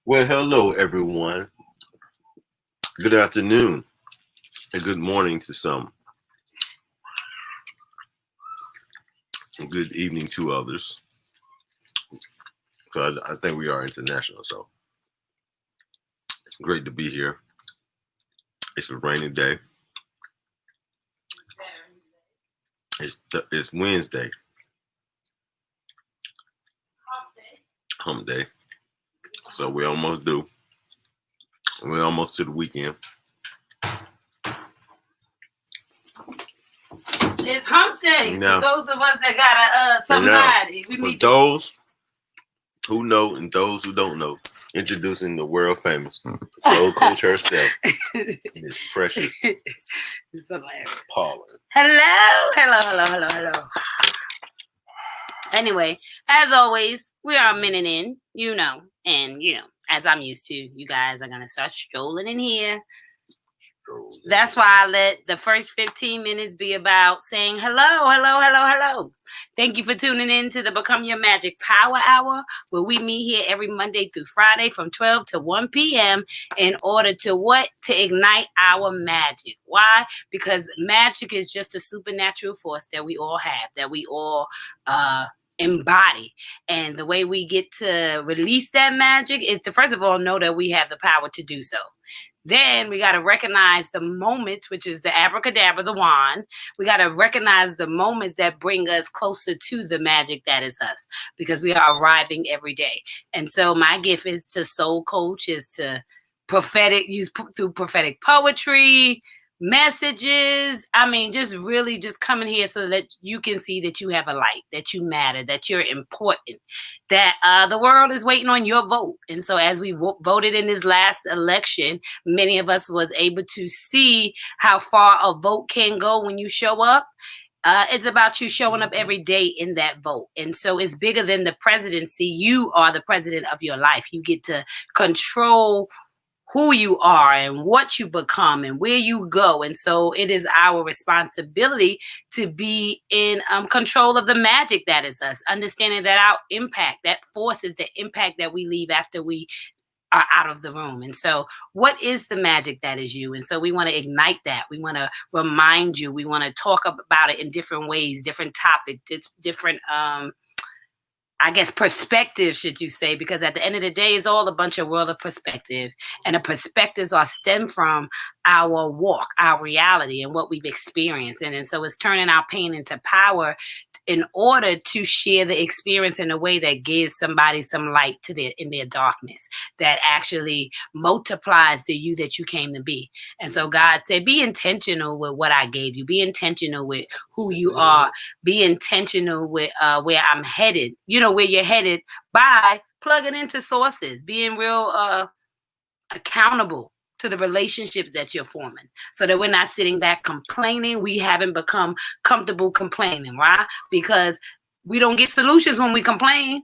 Well, hello, everyone. Good afternoon and good morning to some, and good evening to others. Because I think we are international, so it's great to be here. It's a rainy day. It's Wednesday, hump day. So we're almost due. We're almost to the weekend. It's hump day. Now, for those of us that got somebody. For those who know and those who don't know, introducing the world famous soul coach herself, Miss Precious It's hilarious. Paula. Hello. Anyway, as always, we are a minute in, and as I'm used to, you guys are gonna start strolling in here. That's why I let the first 15 minutes be about saying hello. Thank you for tuning in to the Become Your Magic Power Hour, where we meet here every Monday through Friday from 12 to 1 p.m. in order to ignite our magic. Why? Because magic is just a supernatural force that we all have, that we all embody. And the way we get to release that magic is to, first of all, know that we have the power to do so. Then we got to recognize the moments, which is the abracadabra, the wand. We got to recognize the moments that bring us closer to the magic that is us, because we are arriving every day. And so my gift is to soul coach, is to use through prophetic poetry, messages. Just coming here so that you can see that you have a light, that you matter, that you're important, that the world is waiting on your vote. And so as we voted in this last election, many of us was able to see how far a vote can go when you show up. It's about you showing up every day in that vote. And so it's bigger than the presidency. You are the president of your life. You get to control who you are and what you become and where you go. And so it is our responsibility to be in control of the magic that is us, understanding that our impact, that force is the impact that we leave after we are out of the room. And so what is the magic that is you? And so we want to ignite that. We want to remind you. We want to talk about it in different ways, different topics, different perspective, should you say, because at the end of the day, it's all a bunch of world of perspective. And the perspectives are stem from our walk, our reality, and what we've experienced. And so it's turning our pain into power in order to share the experience in a way that gives somebody some light in their darkness, that actually multiplies the you that you came to be. And so God said, be intentional with what I gave you. Be intentional with who you are. Be intentional with where I'm headed, where you're headed, by plugging into sources, being real accountable to the relationships that you're forming, so that we're not sitting back complaining. We haven't become comfortable complaining, right? Because we don't get solutions when we complain.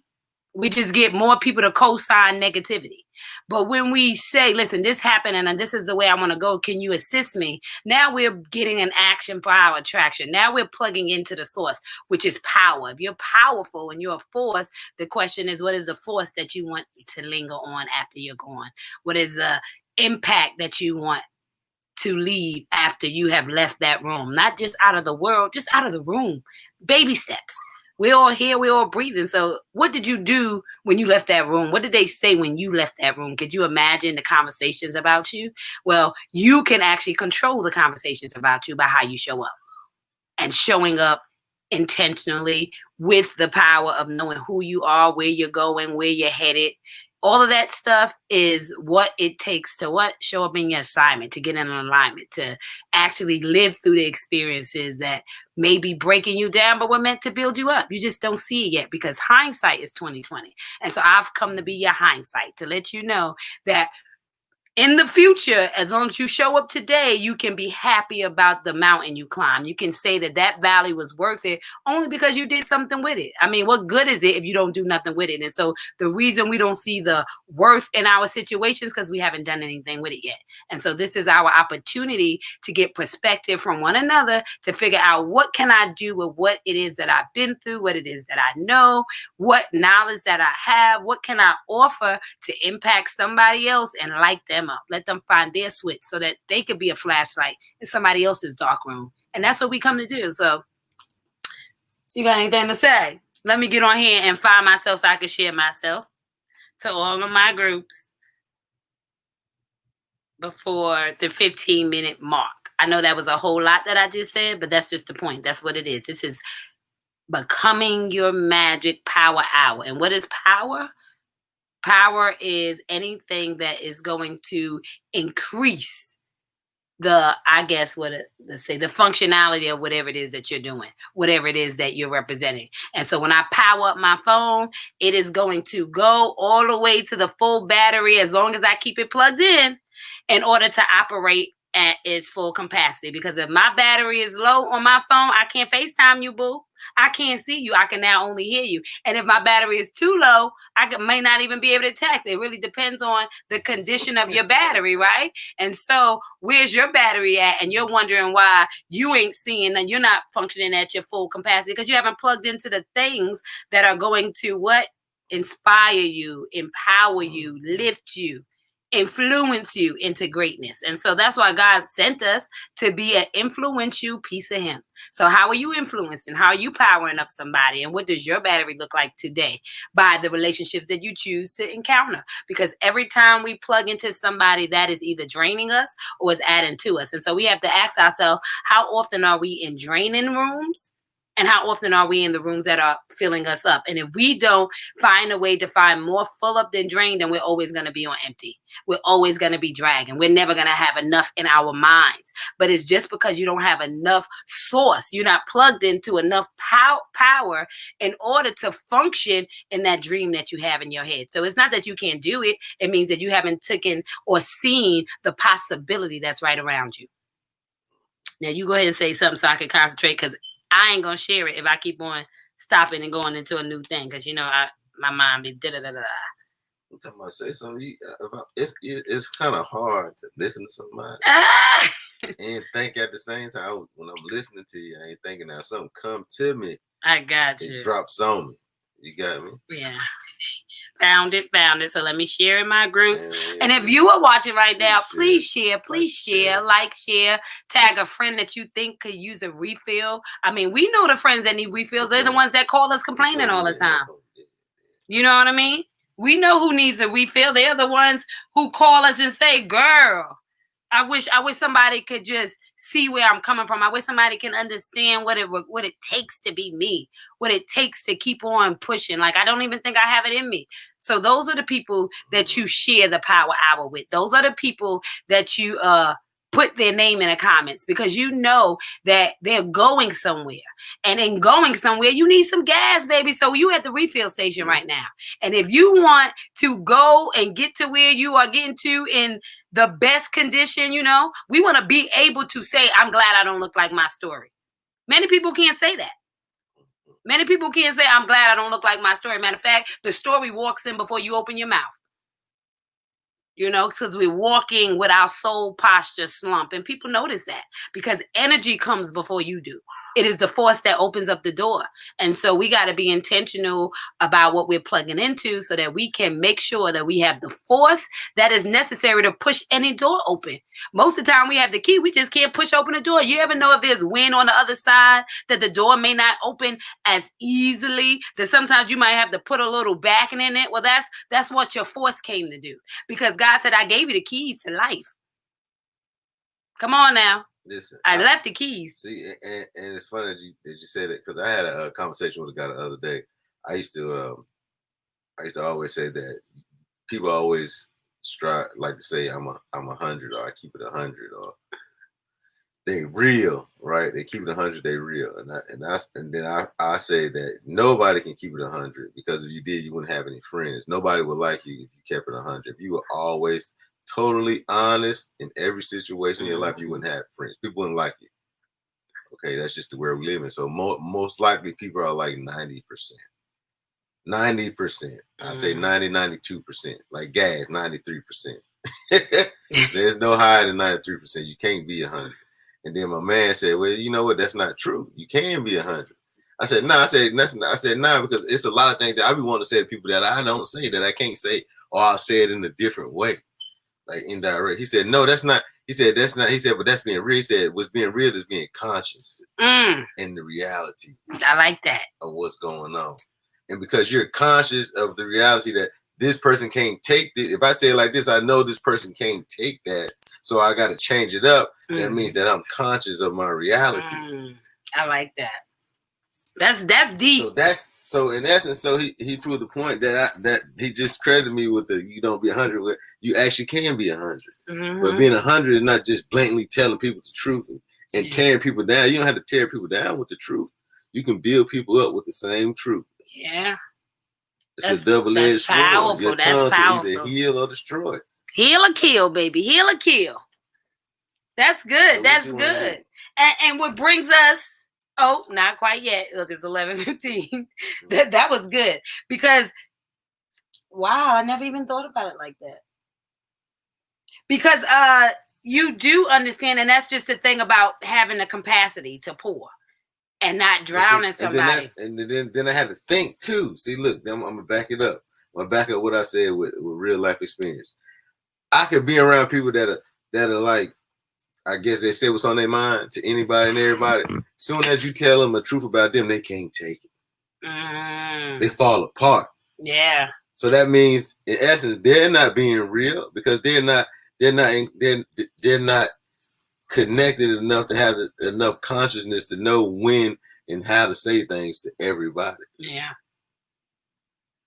We just get more people to co-sign negativity. But when we say, listen, this happened and this is the way I want to go, can you assist me? Now we're getting an action for our attraction. Now we're plugging into the source, which is power. If you're powerful and you're a force, the question is, what is the force that you want to linger on after you're gone? What is the impact that you want to leave after you have left that room? Not just out of the world, just out of the room. Baby steps. We're all here, we're all breathing. So what did you do when you left that room? What did they say when you left that room? Could you imagine the conversations about you? Well, you can actually control the conversations about you by how you show up, and showing up intentionally with the power of knowing who you are, where you're going, where you're headed. All of that stuff is what it takes to show up in your assignment, to get in alignment, to actually live through the experiences that may be breaking you down, but were meant to build you up. You just don't see it yet, because hindsight is 20/20. And so I've come to be your hindsight, to let you know that in the future, as long as you show up today, you can be happy about the mountain you climb. You can say that that valley was worth it only because you did something with it. I mean, what good is it if you don't do nothing with it? And so the reason we don't see the worth in our situations because we haven't done anything with it yet. And so this is our opportunity to get perspective from one another to figure out what can I do with what it is that I've been through, what it is that I know, what knowledge that I have, what can I offer to impact somebody else and light them up. Let them find their switch so that they could be a flashlight in somebody else's dark room. And that's what we come to do. So you got anything to say? Let me get on here and find myself so I can share myself to all of my groups before the 15-minute mark. I know that was a whole lot that I just said, but that's just the point. That's what it is. This is becoming your magic power hour. And what is power? Power is anything that is going to increase the functionality of whatever it is that you're doing, whatever it is that you're representing. And so when I power up my phone, it is going to go all the way to the full battery as long as I keep it plugged in order to operate at its full capacity. Because if my battery is low on my phone, I can't FaceTime you, boo. I can't see you. I can now only hear you. And if my battery is too low, may not even be able to text. It really depends on the condition of your battery, right? And so where's your battery at? And you're wondering why you ain't seeing and you're not functioning at your full capacity because you haven't plugged into the things that are going to what? Inspire you, empower you, lift you, influence you into greatness. And so that's why God sent us to be an influential piece of him. So how are you influencing? How are you powering up somebody? And what does your battery look like today? By the relationships that you choose to encounter. Because every time we plug into somebody, that is either draining us or is adding to us. And so we have to ask ourselves, how often are we in draining rooms? And how often are we in the rooms that are filling us up? And if we don't find a way to find more full up than drained, then we're always going to be on empty. We're always going to be dragging. We're never going to have enough in our minds. But it's just because you don't have enough source. You're not plugged into enough power in order to function in that dream that you have in your head. So it's not that you can't do it. It means that you haven't taken or seen the possibility that's right around you. Now, you go ahead and say something so I can concentrate because I ain't going to share it if I keep on stopping and going into a new thing because, my mind be da-da-da-da. I'm talking about say something. It's kind of hard to listen to somebody and think at the same time. When I'm listening to you, I ain't thinking that something come to me. I got you. It drops on me. You got me? Yeah. Found it. So let me share in my groups. And if you are watching right now, please share, like, share, tag a friend that you think could use a refill. I mean, we know the friends that need refills. They're the ones that call us complaining all the time. You know what I mean? We know who needs a refill. They're the ones who call us and say, girl, I wish somebody could just see where I'm coming from. I wish somebody can understand what it takes to be me, what it takes to keep on pushing. Like, I don't even think I have it in me. So those are the people that you share the power hour with. Those are the people that you put their name in the comments because you know that they're going somewhere. And in going somewhere, you need some gas, baby. So you at the refill station right now. And if you want to go and get to where you are getting to in the best condition, we want to be able to say, I'm glad I don't look like my story. Many people can't say that. Many people can't say, I'm glad I don't look like my story. Matter of fact, the story walks in before you open your mouth. Because we're walking with our soul posture slump. And people notice that because energy comes before you do. It is the force that opens up the door. And so we got to be intentional about what we're plugging into so that we can make sure that we have the force that is necessary to push any door open. Most of the time we have the key. We just can't push open the door. You ever know if there's wind on the other side that the door may not open as easily, that sometimes you might have to put a little backing in it? Well, that's what your force came to do. Because God said, I gave you the keys to life. Come on now. Listen, I left the keys. See, and it's funny that you said it because I had a conversation with a guy the other day. I used to always say that people always like to say I'm 100 or I keep it 100 or they real, right? They keep it 100, they real, and then I say that nobody can keep it 100 because if you did, you wouldn't have any friends. Nobody would like you if you kept it 100. If you were always totally honest in every situation in your life, you wouldn't have friends. People wouldn't like you. Okay, that's just the world we live in. So most likely people are like 90%. 90%. I say 90, 92%. Like gas, 93%. There's no higher than 93%. You can't be 100. And then my man said, well, you know what? That's not true. You can be 100. I said, no, I said, nah, because it's a lot of things that I be wanting to say to people that I don't say, that I can't say, or I'll say it in a different way, like indirect. He said, no, that's not. He said, that's not. He said, but that's being real. He said, what's being real is being conscious in the reality. I like that. Of what's going on. And because you're conscious of the reality that this person can't take this. If I say it like this, I know this person can't take that. So I got to change it up. That means that I'm conscious of my reality. I like that. That's deep. So in essence, so he proved the point that he just credited me with the you don't be 100 with. You actually can be 100. But being 100 is not just blatantly telling people the truth and tearing people down. You don't have to tear people down with the truth. You can build people up with the same truth. Yeah. It's a double-edged sword. Your tongue can either heal or destroy. Heal or kill, baby. Heal or kill. That's good. So that's good. And what brings us, not quite yet. Look, it's 11:15. That was good. Because, wow, I never even thought about it like that. Because you do understand, and that's just the thing about having the capacity to pour. And not drowning somebody. And then I had to think too. See, look, I'm gonna back it up. I'm gonna back up what I said with real life experience. I could be around people that are like, I guess they say what's on their mind to anybody and everybody. Soon as you tell them the truth about them, they can't take it. They fall apart. Yeah. So that means, in essence, they're not being real because they're not connected enough to have enough consciousness to know when and how to say things to everybody. Yeah.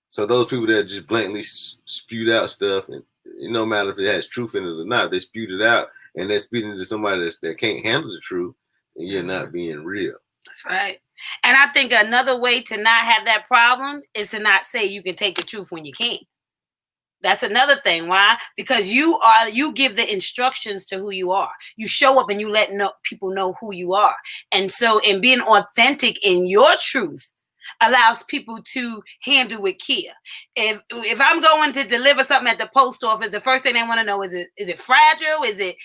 So those people that just blatantly spewed out stuff, and no matter if it has truth in it or not, they spewed it out, and they're speaking to somebody that can't handle the truth, and you're not being real. That's right. And I think another way to not have that problem is to not say you can take the truth when you can't. That's another thing. Why? Because you give the instructions to who you are. You show up and you let people know who you are. And so in being authentic in your truth allows people to handle with care. If I'm going to deliver something at the post office, the first thing they want to know is it fragile? Is it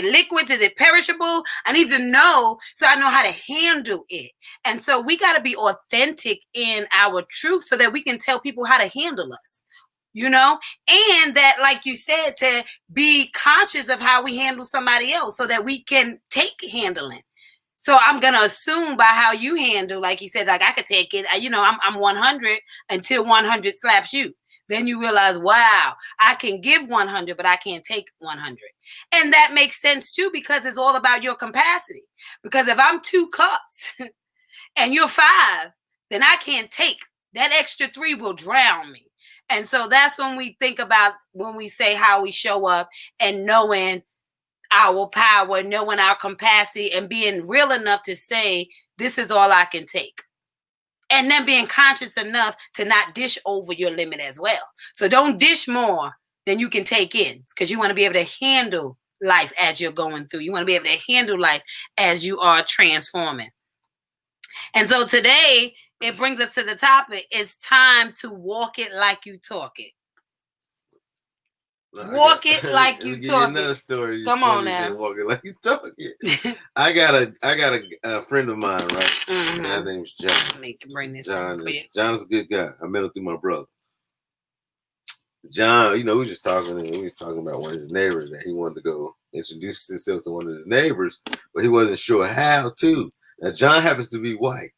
liquids? Is it perishable? I need to know so I know how to handle it. And so we got to be authentic in our truth so that we can tell people how to handle us. And that, like you said, to be conscious of how we handle somebody else so that we can take handling. So I'm going to assume by how you handle, like you said, like I could take it, I'm 100 until 100 slaps you. Then you realize, wow, I can give 100, but I can't take 100. And that makes sense too, because it's all about your capacity. Because if I'm 2 cups and you're 5, then I can't take. That extra 3 will drown me. And so that's when we think about when we say how we show up and knowing our power, knowing our capacity, and being real enough to say, this is all I can take. And then being conscious enough to not dish over your limit as well. So don't dish more than you can take in, because you want to be able to handle life as you're going through. You want to be able to handle life as you are transforming. And so today, it brings us to the topic. It's time to walk it like you talk it. Walk it like you talk it. Another story. Come on now. Walk it like you talk it. I got a friend of mine, right? Mm-hmm. His name's John. Let me bring this John's a good guy. I met him through my brother. John, we were just talking, and we was talking about one of his neighbors that he wanted to go introduce himself to one of his neighbors, but he wasn't sure how to. Now John happens to be white.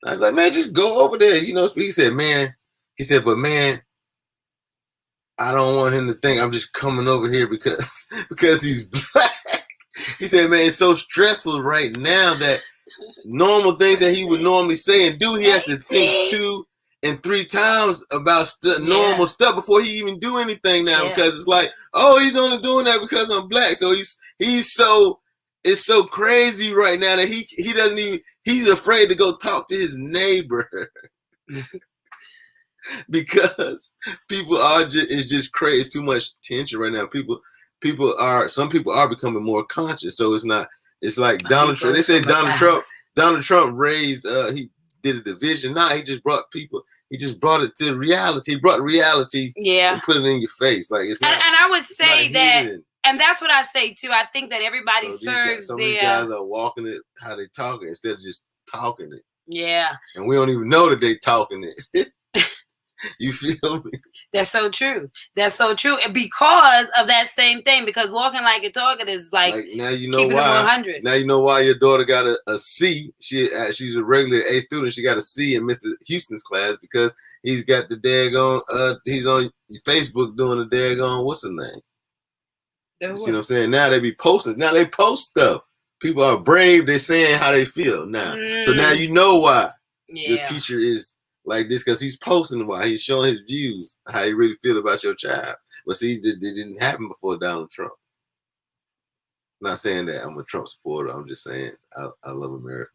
I was like, man, just go over there. He said, but man, I don't want him to think I'm just coming over here because he's black. He said, man, it's so stressful right now that normal things that he would normally say and do, he has to think 2 and 3 times about normal stuff before he even do anything now, because it's like, oh, he's only doing that because I'm black. So it's so crazy right now that he doesn't even, he's afraid to go talk to his neighbor. because people are just, it's just crazy. It's too much tension right now. Some people are becoming more conscious. So it's like Donald Trump. They say Donald Trump raised, he did a division. Nah, he just brought it to reality. He brought reality and put it in your face. Like it's not. And I would say that, and that's what I say too. I think that everybody serves some of these guys are walking it how they talking instead of just talking it. Yeah. And we don't even know that they talking it. You feel me? That's so true. That's so true. And because of that same thing, because walking like a target is like now you know why. 100. Now you know why your daughter got a C. She's a regular A student. She got a C in Mr. Houston's class because he's got the daggone. He's on Facebook doing the daggone. What's her name? You see what I'm saying? Now they be posting. Now they post stuff. People are brave. They're saying how they feel now. So now you know why the teacher is like this, because he's posting why he's showing his views, how he really feel about your child. But see, it didn't happen before Donald Trump. Not saying that I'm a Trump supporter. I'm just saying I love America.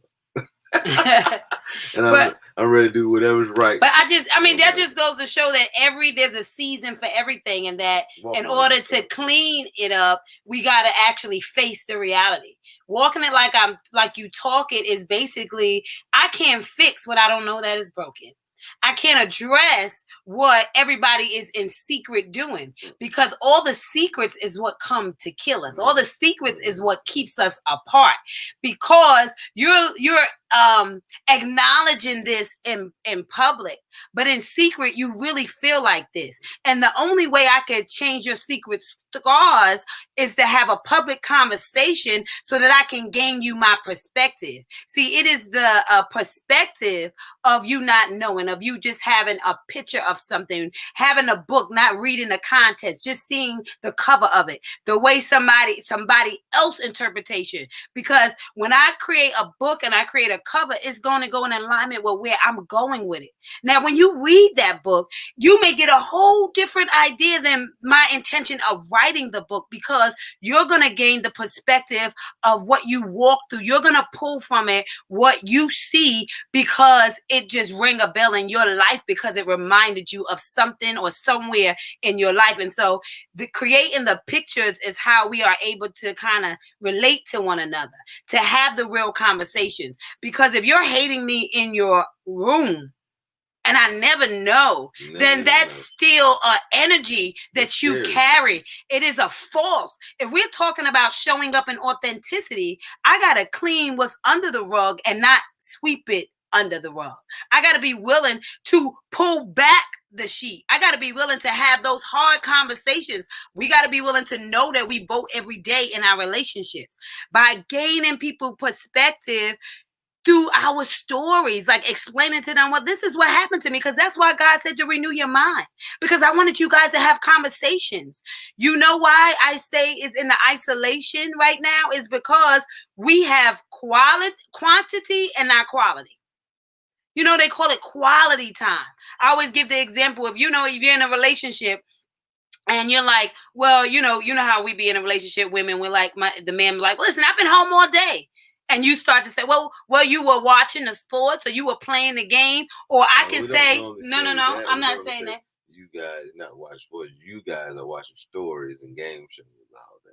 And I'm ready to do whatever's right. But that just goes to show that there's a season for everything, and that in order to clean it up, we got to actually face the reality. Walking it like you talk it is basically, I can't fix what I don't know that is broken. I can't address what everybody is in secret doing, because all the secrets is what come to kill us. All the secrets is what keeps us apart, because you're acknowledging this in public, but in secret you really feel like this. And the only way I could change your secret scars is to have a public conversation so that I can gain you my perspective. See, it is the perspective of you not knowing, of you just having a picture of something, having a book, not reading the context, just seeing the cover of it, the way somebody else interpretation. Because when I create a book and I create a cover, it's going to go in alignment with where I'm going with it. Now, when you read that book, you may get a whole different idea than my intention of writing the book, because you're going to gain the perspective of what you walk through. You're going to pull from it what you see, because it just rang a bell in your life, because it reminded you of something or somewhere in your life. And so creating the pictures is how we are able to kind of relate to one another, to have the real conversations. Because if you're hating me in your room and I never know, then that's still an energy that you carry. It is a false. If we're talking about showing up in authenticity, I got to clean what's under the rug and not sweep it under the rug. I got to be willing to pull back the sheet. I got to be willing to have those hard conversations. We got to be willing to know that we vote every day in our relationships. By gaining people perspective through our stories, like explaining to them, well, this is what happened to me, because that's why God said to renew your mind, because I wanted you guys to have conversations. You know why I say is in the isolation right now is because we have quantity and not quality. You know, they call it quality time. I always give the example of, if you're in a relationship and you're like, well, you know how we be in a relationship, women, we're like, the man be like, listen, I've been home all day. And you start to say, well, you were watching the sports, or you were playing the game, or I can say, no, I'm not saying that. You guys not watch sports. You guys are watching stories and game shows all day.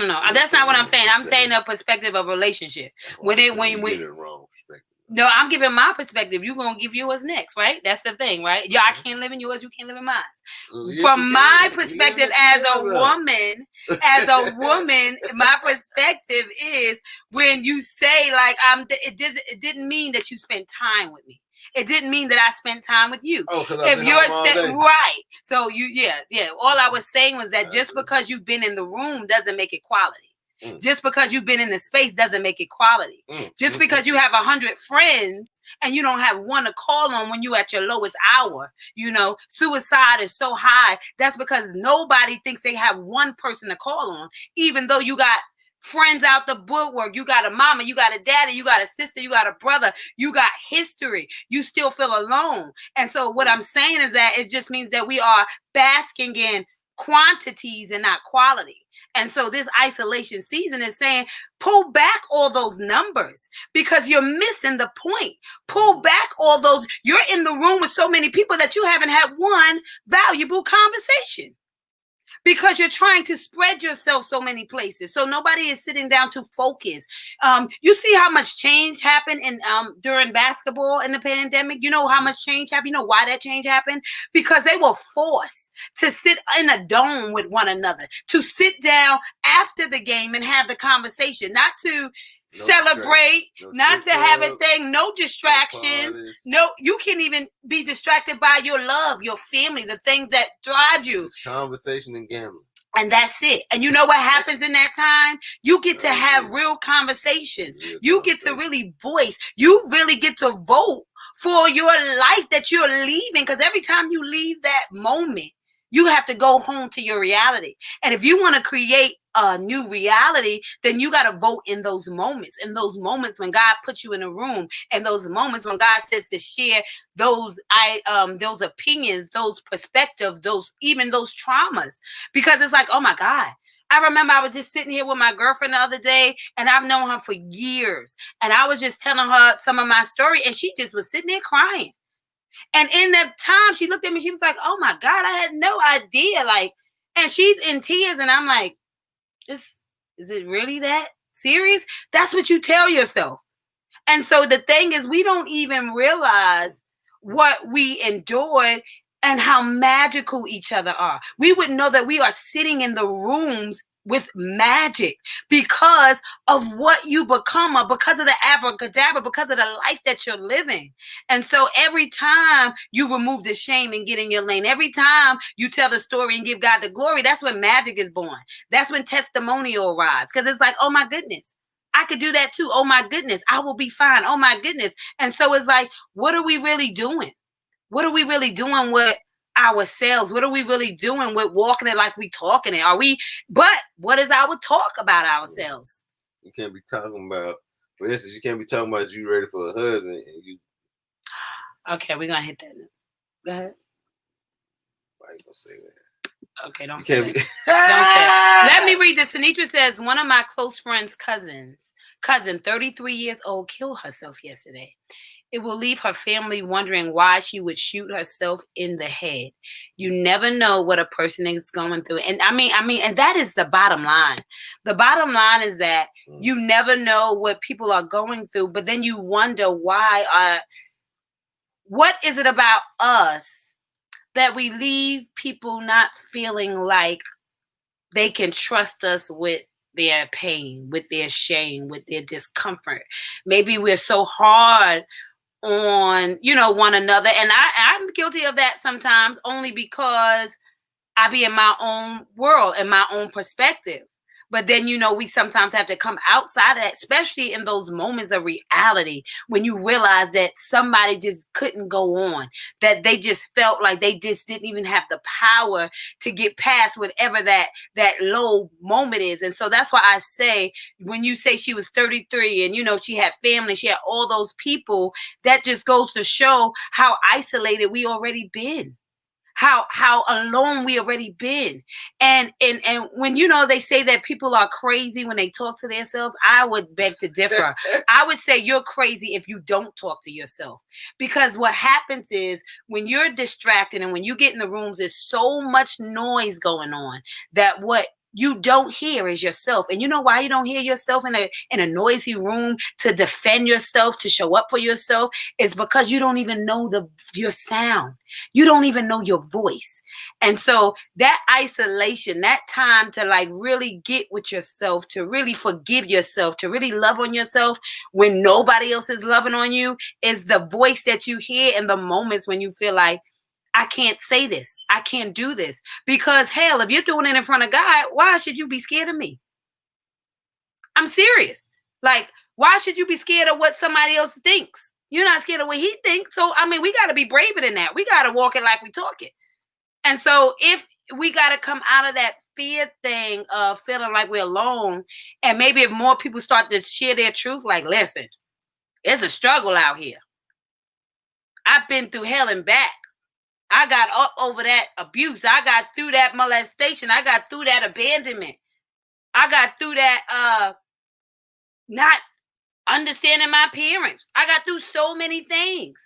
No. That's not what I'm saying. I'm saying the perspective of relationship. When you get it wrong perspective. No, I'm giving my perspective. You're going to give yours next, right? That's the thing, right? Yeah, I can't live in yours. You can't live in mine. Yes, from my perspective as a woman, my perspective is when you say like, it didn't mean that you spent time with me. It didn't mean that I spent time with you. Oh, because I've been home all day. Right. So all I was saying was that just because you've been in the room doesn't make it quality. Just because you've been in the space doesn't make it quality. Just because you have 100 friends and you don't have one to call on when you're at your lowest hour, suicide is so high. That's because nobody thinks they have one person to call on, even though you got friends out the woodwork. You got a mama, you got a daddy, you got a sister, you got a brother, you got history. You still feel alone. And so what I'm saying is that it just means that we are basking in quantities and not quality. And so this isolation season is saying, pull back all those numbers because you're missing the point. Pull back all those. You're in the room with so many people that you haven't had one valuable conversation, because you're trying to spread yourself so many places. So nobody is sitting down to focus. You see how much change happened during basketball in the pandemic? You know how much change happened? You know why that change happened? Because they were forced to sit in a dome with one another, to sit down after the game and have the conversation, not to celebrate, not to have a thing, no distractions. No, you can't even be distracted by your love, your family, the things that drive you. It's conversation and gambling. And that's it. And you know what happens in that time? You get to have real conversations. You get to really voice. You really get to vote for your life that you're leaving. Because every time you leave that moment, you have to go home to your reality. And if you want to create a new reality, then you got to vote in those moments when God puts you in a room, and those moments when God says to share those opinions, those perspectives, even those traumas. Because it's like, oh my God. I remember I was just sitting here with my girlfriend the other day, and I've known her for years. And I was just telling her some of my story, and she just was sitting there crying. And in that time, she looked at me, she was like, oh my God, I had no idea. Like, and she's in tears, and I'm like, is it really that serious? That's what you tell yourself. And so the thing is, we don't even realize what we endured and how magical each other are. We wouldn't know that we are sitting in the rooms with magic because of what you become, or because of the abracadabra, because of the life that you're living. And so every time you remove the shame and get in your lane, every time you tell the story and give God the glory, that's when magic is born. That's when testimonial arrives, because it's like, oh my goodness, I could do that too. Oh my goodness, I will be fine. Oh my goodness. And so it's like, what are we really doing? What are we really doing with ourselves? What are we really doing with walking it like we talking it? But what is our talk about ourselves? You can't be talking about, for instance, you can't be talking about you ready for a husband and you. Okay, we're gonna hit that. Go ahead. Why you gonna say that? Okay, don't say that. Don't say that. Let me read this. Sinitra says, one of my close friends' cousin, 33 years old, killed herself yesterday. It will leave her family wondering why she would shoot herself in the head. You never know what a person is going through. And I mean, and that is the bottom line. The bottom line is that you never know what people are going through, but then you wonder what is it about us that we leave people not feeling like they can trust us with their pain, with their shame, with their discomfort. Maybe we're so hard on, one another. And I'm guilty of that sometimes, only because I be in my own world, in my own perspective. But then, we sometimes have to come outside of that, especially in those moments of reality when you realize that somebody just couldn't go on, that they just felt like they just didn't even have the power to get past whatever that low moment is. And so that's why I say, when you say she was 33 and, she had family, she had all those people, that just goes to show how isolated we already been. How alone we already been. And when they say that people are crazy when they talk to themselves, I would beg to differ. I would say you're crazy if you don't talk to yourself. Because what happens is when you're distracted and when you get in the rooms, there's so much noise going on that what you don't hear is yourself. And you know why you don't hear yourself in a noisy room to defend yourself, to show up for yourself? Is because you don't even know your sound. You don't even know your voice. And so that isolation, that time to really get with yourself, to really forgive yourself, to really love on yourself when nobody else is loving on you, is the voice that you hear in the moments when you feel like, I can't say this. I can't do this. Because hell, if you're doing it in front of God, why should you be scared of me? I'm serious. Like, why should you be scared of what somebody else thinks? You're not scared of what he thinks. So, we got to be braver than that. We got to walk it like we talk it. And so if we got to come out of that fear thing of feeling like we're alone, and maybe if more people start to share their truth, like, listen, it's a struggle out here. I've been through hell and back. I got up over that abuse. I got through that molestation. I got through that abandonment. I got through that not understanding my parents. I got through so many things.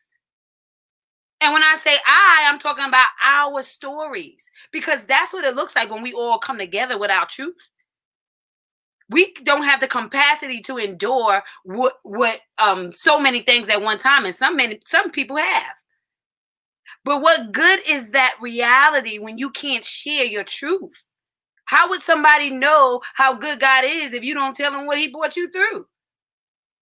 And when I say I'm talking about our stories, because that's what it looks like when we all come together with our truth. We don't have the capacity to endure what so many things at one time, and some people have. But what good is that reality when you can't share your truth? How would somebody know how good God is if you don't tell them what he brought you through?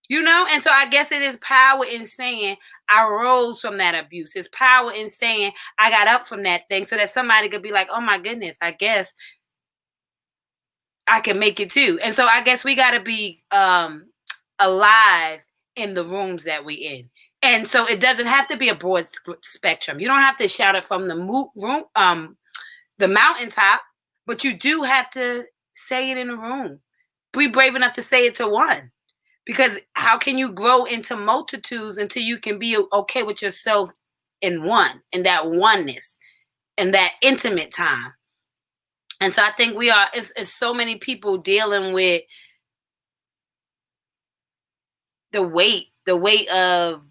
You know? And so I guess it is power in saying I rose from that abuse. It's power in saying I got up from that thing so that somebody could be like, oh my goodness, I guess I can make it too. And so I guess we got to be alive in the rooms that we in. And so it doesn't have to be a broad spectrum. You don't have to shout it from the mountaintop, but you do have to say it in a room. Be brave enough to say it to one. Because how can you grow into multitudes until you can be okay with yourself in that oneness, in that intimate time? And so I think it's so many people dealing with the weight of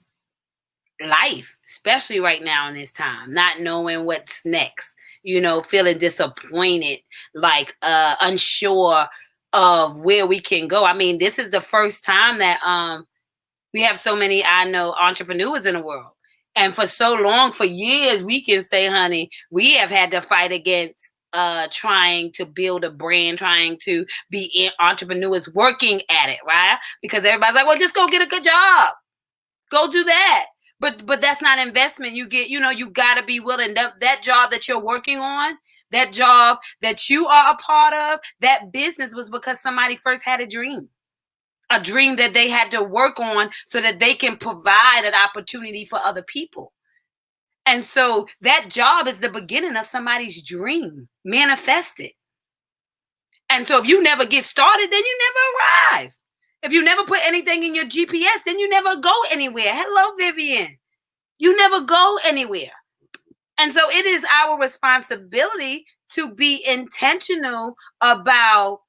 life, especially right now in this time, not knowing what's next, feeling disappointed, like unsure of where we can go. I mean, this is the first time that we have so many, I know, entrepreneurs in the world. And for so long, for years, we can say, honey, we have had to fight against trying to build a brand, trying to be entrepreneurs, working at it, right? Because everybody's like, well, just go get a good job. Go do that. But that's not investment. You get, you got to be willing. That job that you're working on, that job that you are a part of, that business was because somebody first had a dream that they had to work on so that they can provide an opportunity for other people. And so that job is the beginning of somebody's dream manifested. And so if you never get started, then you never arrive. If you never put anything in your GPS, then you never go anywhere. Hello, Vivian. You never go anywhere. And so it is our responsibility to be intentional about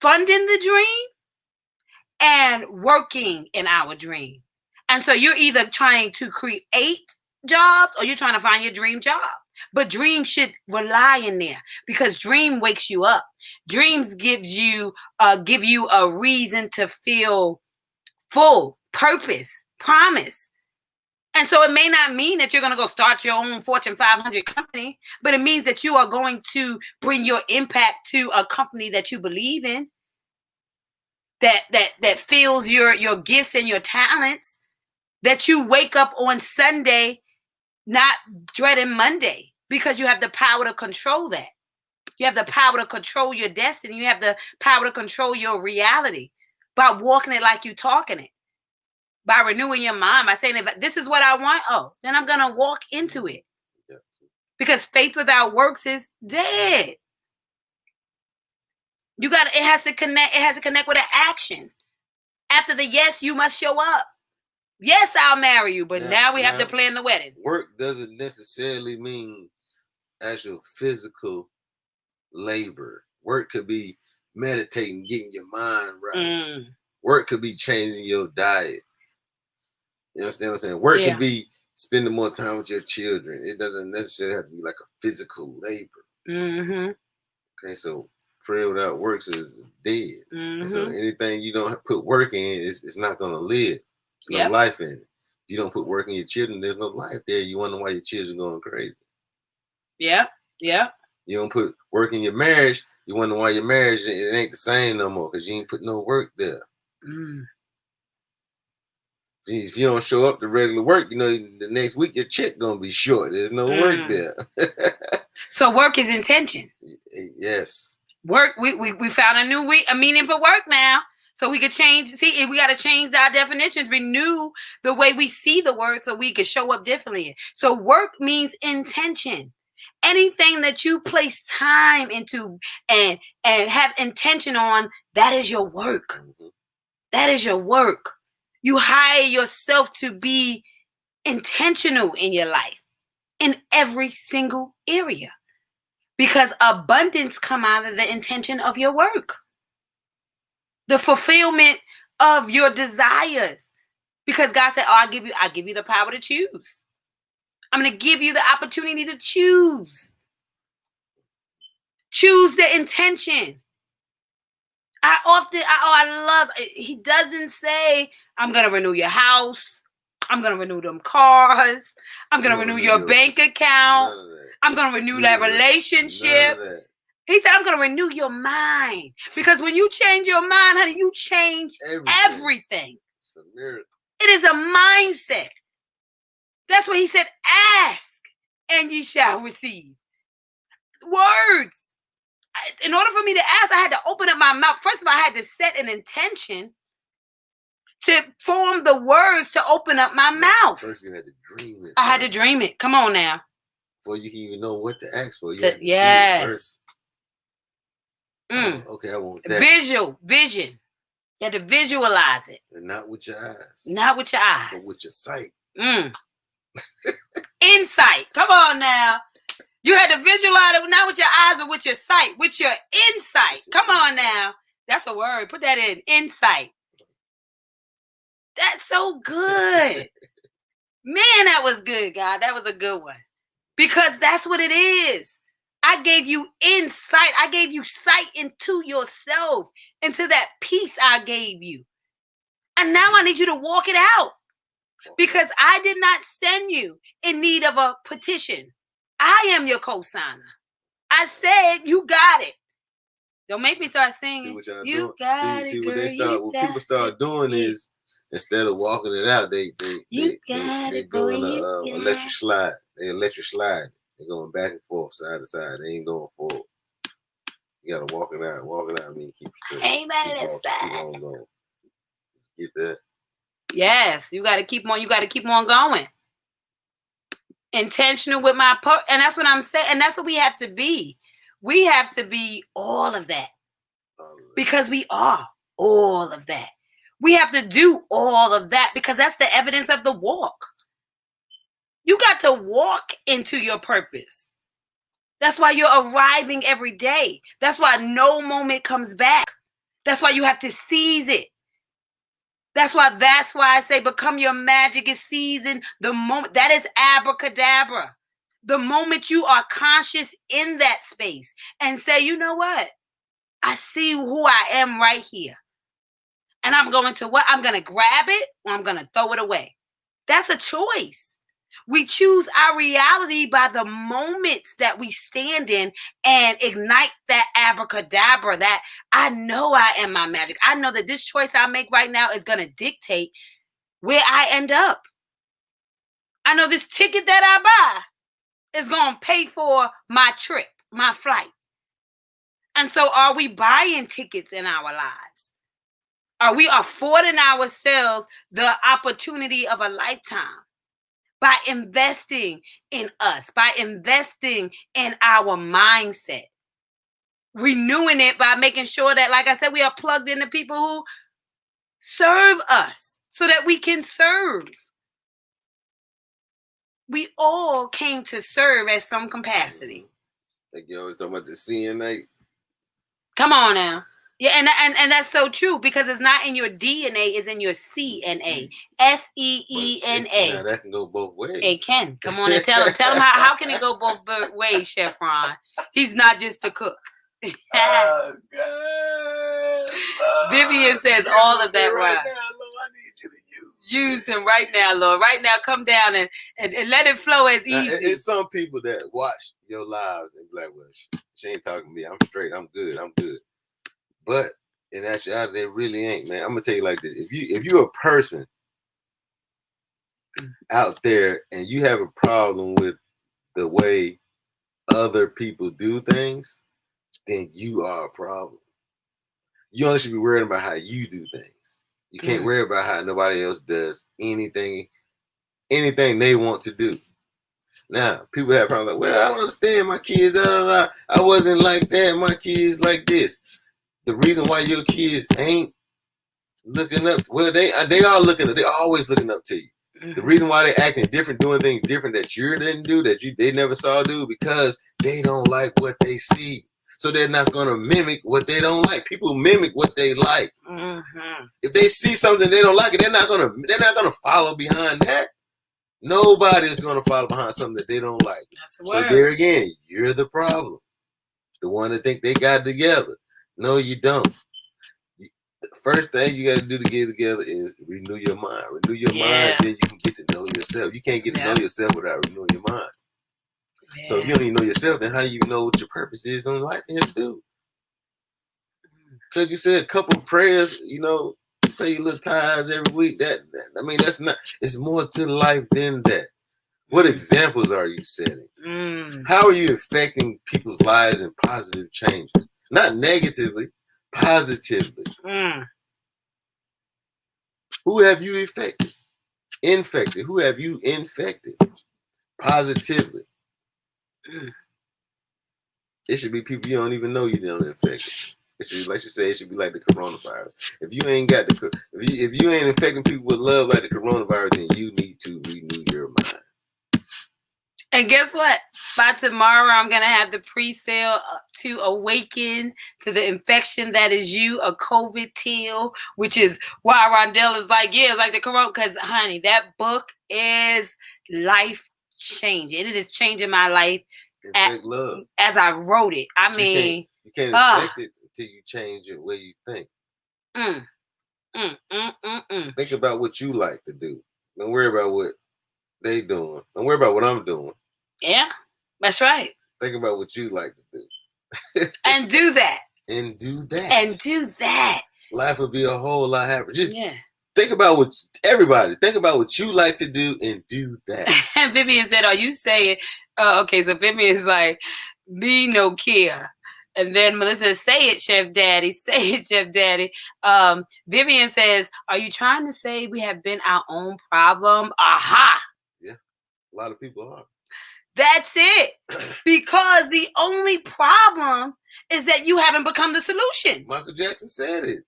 funding the dream and working in our dream. And so you're either trying to create jobs or you're trying to find your dream job. But dream should rely in there because dream wakes you up. Dreams give you a reason to feel full, purpose, promise. And so it may not mean that you're going to go start your own Fortune 500 company, but it means that you are going to bring your impact to a company that you believe in, that feels your gifts and your talents, that you wake up on Sunday not dreading Monday because you have the power to control that. You have the power to control your destiny. You have the power to control your reality by walking it like you talking it, by renewing your mind, by saying, if this is what I want, then I'm going to walk into it. Yeah. Because faith without works is dead. It has to connect with an action. After the yes, you must show up. Yes, I'll marry you, but now we have to plan the wedding. Work doesn't necessarily mean actual physical labor. Work could be meditating, getting your mind right. Work could be changing your diet. You understand what I'm saying? Work could be spending more time with your children. It doesn't necessarily have to be like a physical labor. Mm-hmm. Okay, so prayer without works is dead. Mm-hmm. And so anything you don't put work in, it's not going to live. There's no life in it. If you don't put work in your children, there's no life there. You wonder why your children are going crazy. Yeah. You don't put work in your marriage, you wonder why your marriage it ain't the same no more because you ain't put no work there. If you don't show up to regular work, the next week your check gonna be short. There's no work there. So work is intention. Yes. Work. We found a meaning for work now. So we could change. See, we got to change our definitions, renew the way we see the word, so we could show up differently. So work means intention. Anything that you place time into and have intention on, that is your work. Mm-hmm. That is your work. You hire yourself to be intentional in your life, in every single area, because abundance come out of the intention of your work. the fulfillment of your desires. Because God said, I give you the power to choose. I'm going to give you the opportunity to choose. Choose the intention. He doesn't say, I'm going to renew your house. I'm going to renew them cars. I'm going to renew your bank account. I'm going to renew that relationship. He said, I'm going to renew your mind. Because when you change your mind, honey, you change everything. It's a miracle. It is a mindset. That's what he said, ask and ye shall receive. Words. In order for me to ask, I had to open up my mouth. First of all, I had to set an intention to form the words to open up my mouth. First, you had to dream it. I had to dream it. Come on now. Before you can even know what to ask for, you had to yes. see it first. Okay, I want that. Vision. You had to visualize it. And not with your eyes. Not with your eyes. But with your sight. Insight. Come on now. You had to visualize it not with your eyes or with your sight. With your insight. Come on now. That's a word. Put that in. Insight. That's so good. Man, that was good, God. That was a good one. Because that's what it is. I gave you insight. I gave you sight into yourself, into that peace I gave you. And now I need you to walk it out. Because I did not send you in need of a petition. I am your co-signer. I said you got it. Don't make me start singing. See what y'all you doing? Got see it, what girl, they start. What people start doing is instead of walking it out, they go in a electric slide. They electric slide. They're going back and forth, side to side. They ain't going forward. You gotta walk it out. Walk it out. I mean, keep straight. Amen. Keep on going. Get that. Yes, you got to keep on. You got to keep on going. Intentional with and that's what I'm saying. And that's what we have to be. We have to be all of that. Because we are all of that. We have to do all of that because that's the evidence of the walk. You got to walk into your purpose. That's why you're arriving every day. That's why no moment comes back. That's why you have to seize it. That's why I say become your magic is season. The moment that is abracadabra. The moment you are conscious in that space and say, you know what? I see who I am right here. And I'm going to what? I'm going to grab it or I'm going to throw it away. That's a choice. We choose our reality by the moments that we stand in and ignite that abracadabra, that I know I am my magic. I know that this choice I make right now is going to dictate where I end up. I know this ticket that I buy is going to pay for my trip, my flight. And so are we buying tickets in our lives? Are we affording ourselves the opportunity of a lifetime? By investing in us, by investing in our mindset, renewing it by making sure that, like I said, we are plugged into people who serve us so that we can serve. We all came to serve at some capacity. Like you always talking about the CNA. Come on now. Yeah, and that's so true because it's not in your DNA, it's in your CNA. SEENA. Now that can go both ways. It can. Come on and tell him how can it go both ways, Chef Ron? He's not just a cook. Oh, God. Vivian says all of that right. Now, Lord, I need you to use him right now, Lord. Right now, come down and let it flow as easy. It's some people that watch your lives and be like, well, she ain't talking to me. I'm straight. I'm good. But in actuality, they really ain't, man. I'm gonna tell you like this: if you're a person out there and you have a problem with the way other people do things, then you are a problem. You only should be worried about how you do things. You can't worry about how nobody else does anything they want to do. Now, people have problems like, well, I don't understand my kids. I wasn't like that. My kids like this. The reason why your kids ain't looking up, well, they are looking up. They're always looking up to you. The reason why they acting different, doing things different that you didn't do, they never saw do, because they don't like what they see. So they're not going to mimic what they don't like. People mimic what they like. Mm-hmm. If they see something they don't like, they're not gonna follow behind that. Nobody's gonna follow behind something that they don't like. So there again, you're the problem. The one that think they got it together. No, you don't. The first thing you got to do to get together is renew your mind. Renew your mind, then you can get to know yourself. You can't get to know yourself without renewing your mind. Yeah. So if you don't even know yourself, then how you know what your purpose is on life and to do? Because you said a couple of prayers, pay your little tithes every week. That's not. It's more to life than that. What examples are you setting? How are you affecting people's lives in positive changes? Not negatively, positively. Who have you infected? Who have you infected positively? It should be people you don't even know you don't infect. It should, like you say, it should be like the coronavirus. If you ain't got if you ain't infecting people with love like the coronavirus, then you need to renew your mind. And guess what? By tomorrow, I'm going to have the pre-sale to Awaken to the Infection That Is You, a COVID Teal, which is why Rondell is like, it's like the corona. Because, honey, that book is life-changing. It is changing my life as I wrote it. You can't infect it until you change the way you think. Think about what you like to do. Don't worry about what they doing. Don't worry about what I'm doing. Yeah, that's right. Think about what you like to do. And do that. And do that. Life would be a whole lot happier. Just think about think about what you like to do and do that. And Vivian said, are you saying, okay, so Vivian is like, be no care. And then Melissa, say it, Chef Daddy. Say it, Chef Daddy. Vivian says, are you trying to say we have been our own problem? Aha! Yeah, a lot of people are. That's it. Because the only problem is that you haven't become the solution. Michael Jackson said it.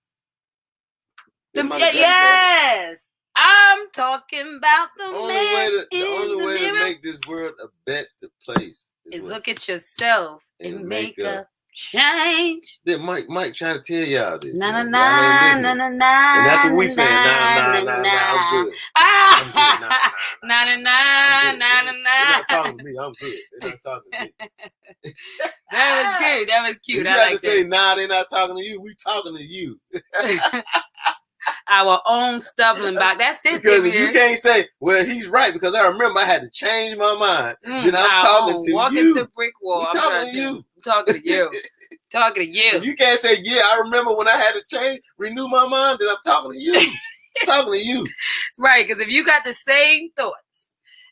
Yes. I'm talking about the only way to make this world a better place is look at yourself and make a change. Then Mike trying to tell y'all this. Na. And that's what we saying. Nah, I'm good. Nah. They're not talking to me. I'm good. They're not talking to me. That was good. That was cute. You have to say, nah, they're not talking to you. We talking to you. Our own stumbling block. That's it. Because you can't say, well, he's right, because I remember I had to change my mind. Then I'm talking to you. Walking to brick wall. I'm talking to you. Talking to you. Talking to you. If you can't say, yeah, I remember when I had to renew my mind, then I'm talking to you. I'm talking to you. Right, because if you got the same thoughts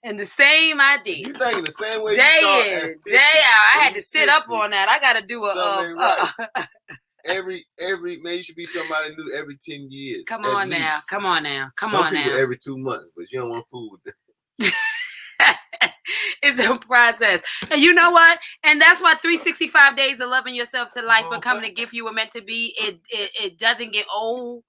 and the same idea. You thinking the same way day in, day out. I had to sit up on that. I got to do every man, you should be somebody new every 10 years. Come on now. Some people every 2 months, but you don't want food with them. It's a process. And you know what? And that's why 365 days of loving yourself to life, becoming the gift you were meant to be. It doesn't get old.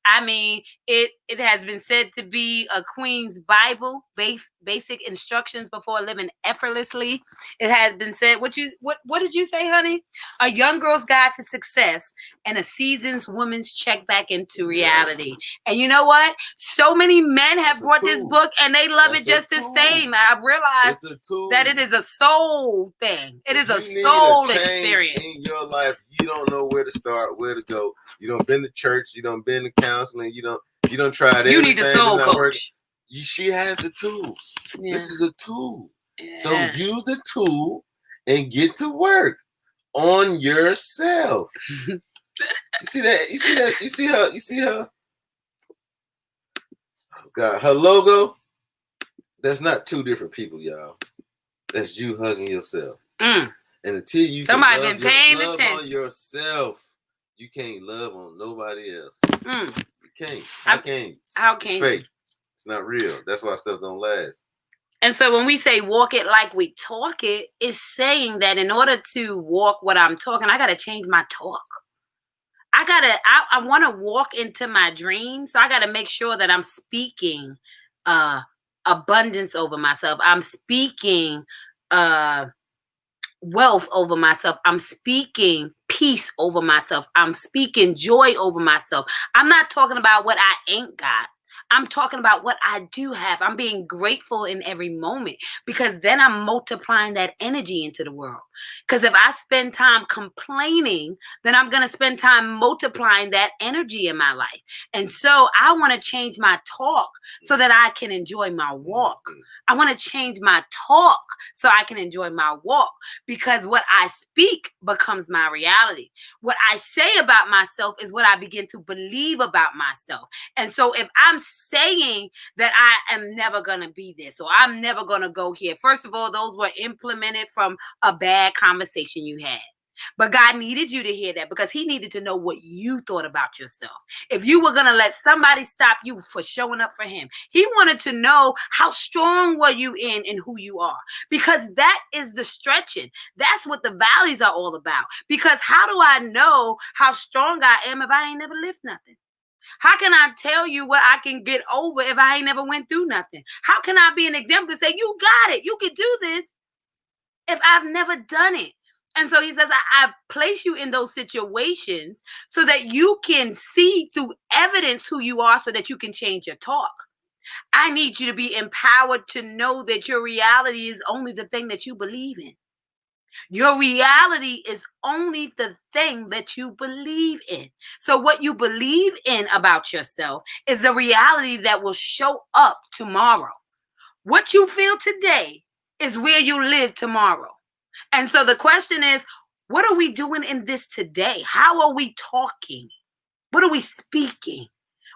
I mean, it has been said to be a Queen's Bible, basic instructions before living effortlessly. It has been said, what did you say, honey? A young girl's guide to success and a seasoned woman's check back into reality. And you know what? So many men have brought this book and they love it just the same. I've realized that it is a soul thing. It is a soul experience. In your life, you don't know where to start, where to go. You don't been to church. You don't been to counseling. You don't try everything. You need a soul coach. She has the tools. Yeah. This is a tool. Yeah. So use the tool and get to work on yourself. You see that? You see her? Oh God, her logo. That's not two different people, y'all. That's you hugging yourself. And until you somebody been paying attention on yourself, you can't love on nobody else. You can't. How can it's fake. It's not real. That's why stuff don't last. And so when we say walk it like we talk it, it's saying that in order to walk what I'm talking, I got to change my talk. I want to walk into my dreams. So I got to make sure that I'm speaking abundance over myself. I'm speaking wealth over myself. I'm speaking peace over myself. I'm speaking joy over myself. I'm not talking about what I ain't got. I'm talking about what I do have. I'm being grateful in every moment because then I'm multiplying that energy into the world. Because if I spend time complaining, then I'm going to spend time multiplying that energy in my life. And so I want to change my talk so that I can enjoy my walk. I want to change my talk so I can enjoy my walk because what I speak becomes my reality. What I say about myself is what I begin to believe about myself. And so if I'm saying that I am never going to be this or I'm never going to go here, first of all, those were implemented from a bad conversation you had. But God needed you to hear that because he needed to know what you thought about yourself. If you were going to let somebody stop you for showing up for him, he wanted to know how strong were you in who you are, because that is the stretching. That's what the valleys are all about. Because how do I know how strong I am if I ain't never lived nothing? How can I tell you what I can get over if I ain't never went through nothing? How can I be an example to say, you got it, you can do this, if I've never done it? And so he says, I place you in those situations so that you can see through evidence who you are so that you can change your talk. I need you to be empowered to know that your reality is only the thing that you believe in. Your reality is only the thing that you believe in. So what you believe in about yourself is a reality that will show up tomorrow. What you feel today is where you live tomorrow. And so the question is, what are we doing in this today? How are we talking? What are we speaking?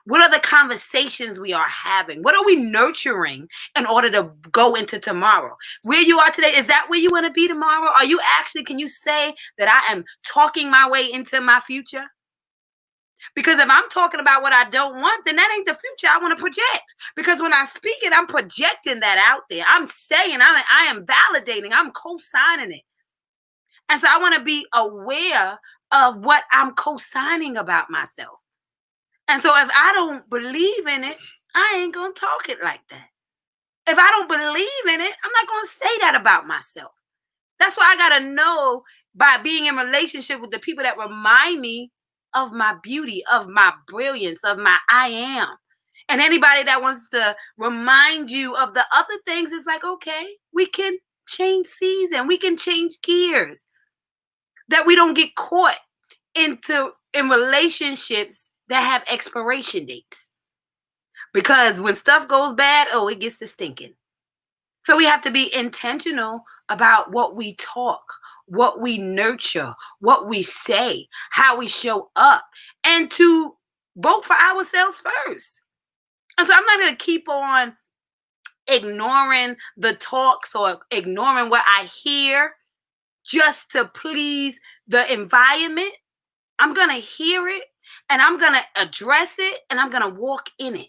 What are the conversations we are having? What are we nurturing in order to go into tomorrow? Where you are today, is that where you want to be tomorrow? Are you actually, can you say that I am talking my way into my future? Because if I'm talking about what I don't want, then that ain't the future I want to project. Because when I speak it, I'm projecting that out there. I'm saying, I am validating, I'm co-signing it. And so I want to be aware of what I'm co-signing about myself. And so if I don't believe in it, I ain't going to talk it like that. If I don't believe in it, I'm not going to say that about myself. That's why I got to know by being in relationship with the people that remind me of my beauty, of my brilliance, of my I am. And anybody that wants to remind you of the other things, it's like, okay, we can change season. We can change gears. That we don't get caught in relationships that have expiration dates. Because when stuff goes bad, it gets to stinking. So we have to be intentional about what we talk, what we nurture, what we say, how we show up, and to vote for ourselves first. And so I'm not going to keep on ignoring the talks or ignoring what I hear just to please the environment. I'm going to hear it and I'm going to address it and I'm going to walk in it.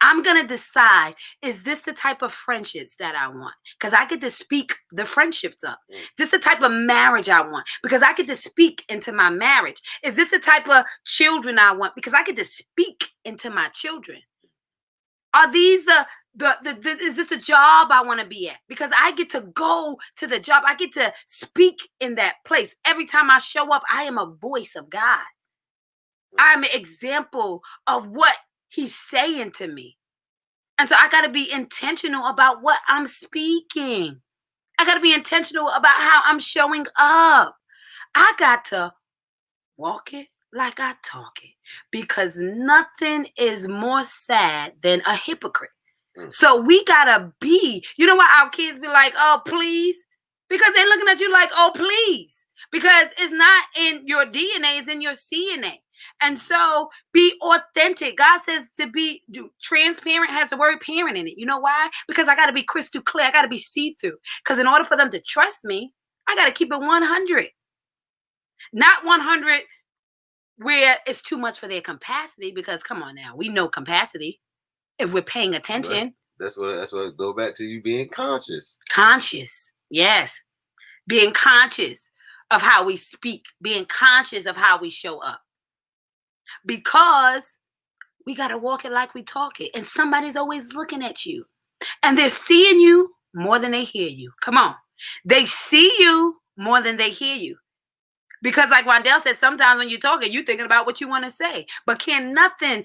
I'm going to decide, is this the type of friendships that I want? Because I get to speak the friendships up. Is this the type of marriage I want? Because I get to speak into my marriage. Is this the type of children I want? Because I get to speak into my children. Are these is this a job I want to be at? Because I get to go to the job. I get to speak in that place. Every time I show up, I am a voice of God. I'm an example of what he's saying to me. And so I got to be intentional about what I'm speaking. I got to be intentional about how I'm showing up. I got to walk it like I talk it, because nothing is more sad than a hypocrite. So we gotta be, you know why our kids be like, oh, please? Because they're looking at you like, oh, please. Because it's not in your DNA, it's in your CNA. And so be authentic. God says to be transparent, has the word parent in it. You know why? Because I got to be crystal clear. I got to be see-through. Because in order for them to trust me, I got to keep it 100. Not 100 where it's too much for their capacity, because come on now, we know capacity if we're paying attention. That's what go back to you being conscious. Conscious, yes. Being conscious of how we speak, being conscious of how we show up. Because we got to walk it like we talk it. And somebody's always looking at you. And they're seeing you more than they hear you. Come on. They see you more than they hear you. Because like Rondell said, sometimes when you're talking, you're thinking about what you want to say. But can nothing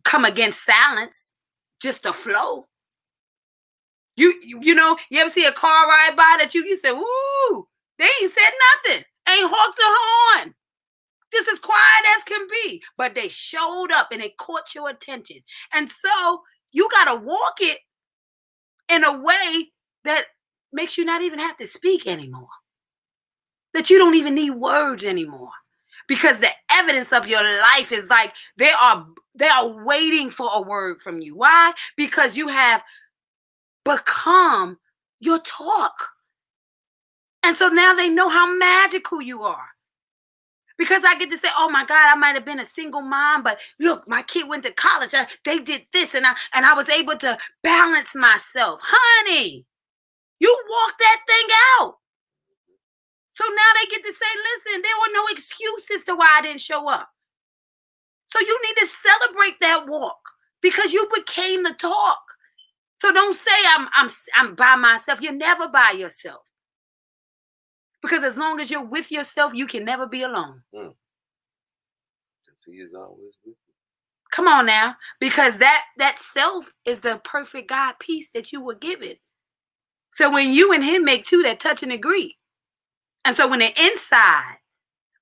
come against silence? Just a flow. You know, you ever see a car ride by that you say, "Ooh, they ain't said nothing. Ain't honked a horn. Just as quiet as can be." But they showed up and it caught your attention. And so you got to walk it in a way that makes you not even have to speak anymore. That you don't even need words anymore. Because the evidence of your life is like they are waiting for a word from you. Why? Because you have become your talk. And so now they know how magical you are. Because I get to say, oh my God, I might have been a single mom, but look, my kid went to college. They did this and I was able to balance myself. Honey, you walked that thing out. So now they get to say, listen, there were no excuses to why I didn't show up. So you need to celebrate that walk because you became the talk. So don't say I'm by myself. You're never by yourself. Because as long as you're with yourself, you can never be alone. He is always with you. Come on now. Because that self is the perfect God peace that you were given. So when you and him make two that touch and agree. And so when the inside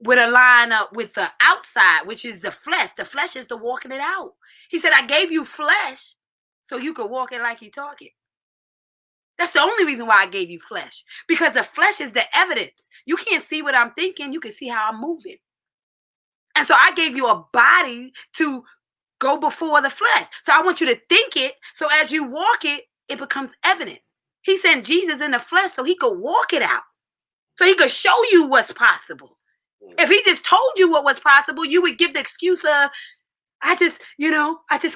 would align up with the outside, which is the flesh is the walking it out. He said, I gave you flesh so you could walk it like you talk it. That's the only reason why I gave you flesh. Because the flesh is the evidence. You can't see what I'm thinking. You can see how I'm moving. And so I gave you a body to go before the flesh. So I want you to think it. So as you walk it, it becomes evidence. He sent Jesus in the flesh so he could walk it out. So he could show you what's possible. If he just told you what was possible, you would give the excuse of, I just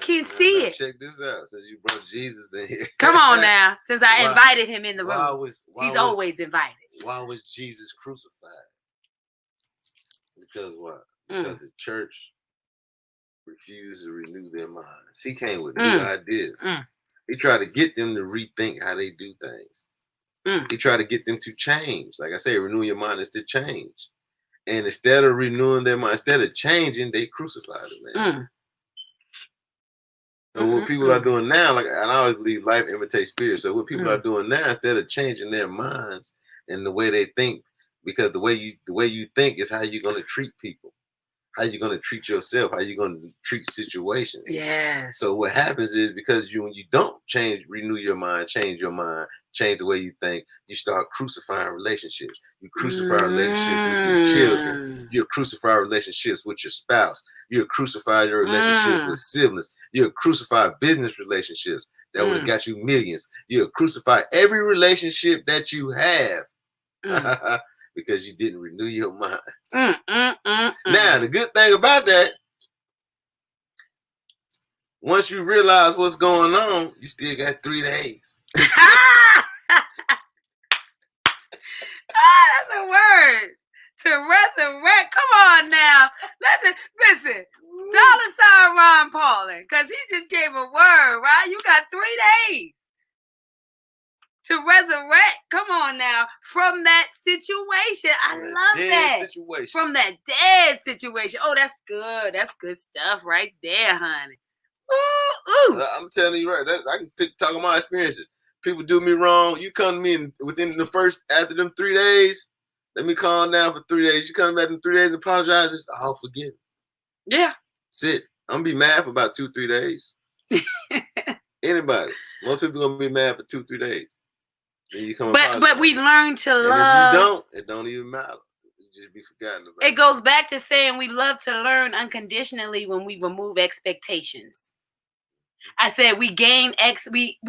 can't see it. Check this out, since you brought Jesus in here. Come on now, since I invited him in the room. He's always invited. Why was Jesus crucified? Because what? Because the church refused to renew their minds. He came with new ideas. He tried to get them to rethink how they do things. He tried to get them to change. Like I say, renew your mind is to change. And instead of renewing their mind, instead of changing, they crucified the man. So what people are doing now, and I always believe life imitates spirit. So what people are doing now, instead of changing their minds and the way they think, because the way you think is how you're going to treat people, how you're going to treat yourself, how you're going to treat situations. Yeah. So what happens is because when you don't renew your mind, change the way you think, you start crucifying relationships. You crucify relationships with your children. You crucify relationships with your spouse. You crucify your relationships with siblings. You crucify business relationships that would have got you millions. You crucify every relationship that you have because you didn't renew your mind. Now, the good thing about that, once you realize what's going on, you still got 3 days. That's a word. To resurrect. Come on now. Listen. $sign Ron Paulin, because he just gave a word, right? You got 3 days to resurrect. Come on now. From that situation. I love that. Situation. From that dead situation. Oh, that's good. That's good stuff right there, honey. Ooh. I'm telling you right. I can talk about my experiences. People do me wrong. You come to me after them 3 days, let me calm down for 3 days. You come back in 3 days and apologize, I'll forgive. Yeah. Sit. I'm going to be mad for about 2-3 days. Anybody. Most people are going to be mad for 2-3 days. Then you come but we learn to love. And if you don't, it don't even matter. You just be forgotten about it. It goes back to saying we love to learn unconditionally when we remove expectations. I said we gain we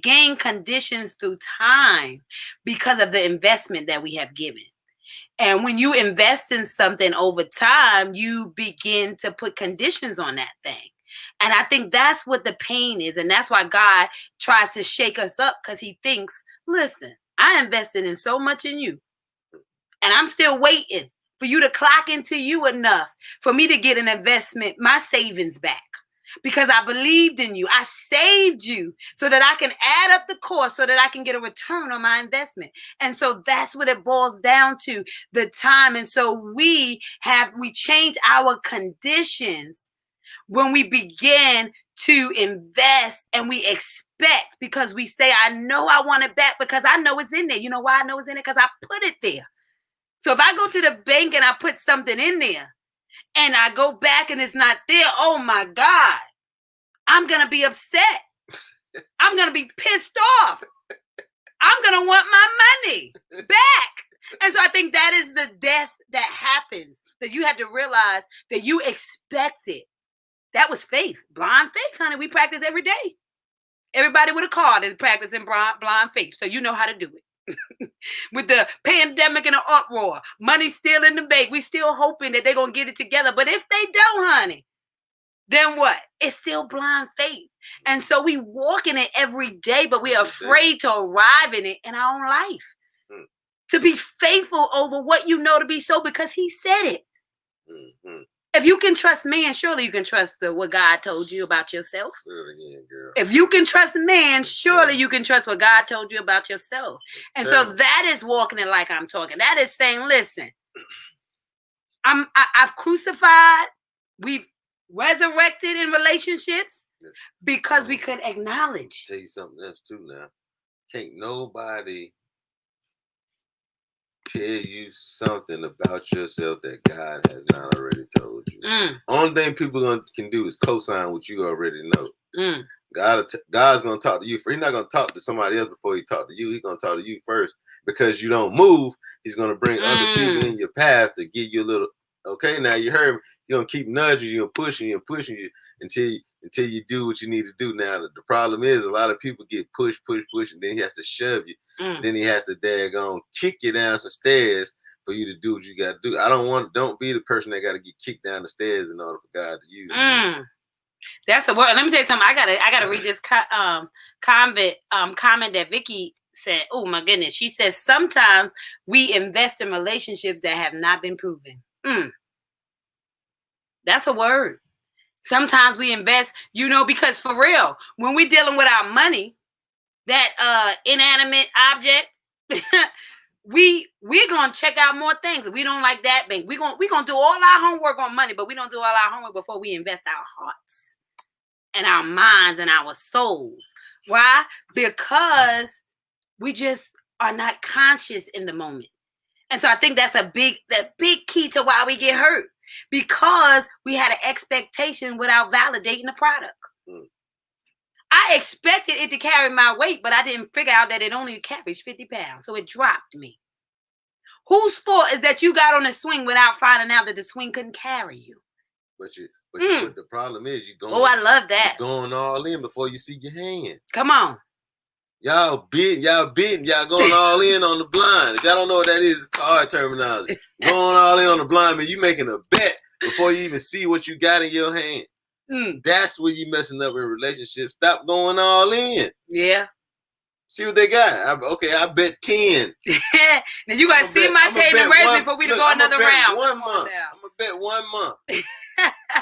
gain conditions through time because of the investment that we have given. And when you invest in something over time, you begin to put conditions on that thing. And I think that's what the pain is. And that's why God tries to shake us up, because he thinks, listen, I invested in so much in you. And I'm still waiting for you to clock into you enough for me to get an investment, my savings back. because I believed in you. I saved you so that I can add up the cost so that I can get a return on my investment. And so that's what it boils down to, the time. And so we change our conditions when we begin to invest and we expect, because we say, I know I want it back because I know it's in there. You know why I know it's in there? Because I put it there. So if I go to the bank and I put something in there and I go back and it's not there, oh my God, I'm going to be upset. I'm going to be pissed off. I'm going to want my money back. And so I think that is the death that happens, that you have to realize that you expect it. That was faith. Blind faith, honey. We practice every day. Everybody with a car is practicing blind faith. So you know how to do it. With the pandemic and the uproar, money still in the bank. We still hoping that they're going to get it together. But if they don't, honey, then what? It's still blind faith. And so we walk in it every day, but we are afraid to arrive in it in our own life. To be faithful over what you know to be so, because he said it. If you can trust man, surely you can trust what God told you about yourself. If you can trust man, surely you can trust what God told you about yourself. And so that is walking it like I'm talking. That is saying, listen, I've crucified. We've resurrected in relationships because we could acknowledge. Tell you something else too now. Can't nobody tell you something about yourself that God has not already told you. Only thing people can do is co-sign what you already know. God's going to talk to you. He's not going to talk to somebody else before he talk to you. He's going to talk to you first. Because you don't move, he's going to bring other people in your path to give you a little, okay, now you heard me. He's going to keep nudging you and pushing you until you do what you need to do. Now, the problem is a lot of people get pushed, and then he has to shove you. Then he has to daggone kick you down some stairs for you to do what you got to do. Don't be the person that got to get kicked down the stairs in order for God to use you. That's a word. Let me tell you something. I gotta read this comment that Vicky said. Oh my goodness. She says, sometimes we invest in relationships that have not been proven. That's a word. Sometimes we invest, because for real, when we're dealing with our money, that inanimate object, we're gonna check out more things. We don't like that bank. We're gonna do all our homework on money, but we don't do all our homework before we invest our hearts and our minds and our souls. Why? Because we just are not conscious in the moment. And so I think that's the big key to why we get hurt, because we had an expectation without validating the product. I expected it to carry my weight, but I didn't figure out that it only carries 50 pounds. So it dropped me. Whose fault is that you got on a swing without finding out that the swing couldn't carry you? But the problem is you going. Oh, I love that. You're going all in before you see your hand. Come on. Y'all bidding, y'all going all in on the blind. If y'all don't know what that is, it's card terminology. Going all in on the blind, man, you making a bet before you even see what you got in your hand. That's where you messing up in relationships. Stop going all in. Yeah. See what they got. I bet 10. Now you gotta see my table resume before we go another round. 1 month. I'm gonna bet 1 month.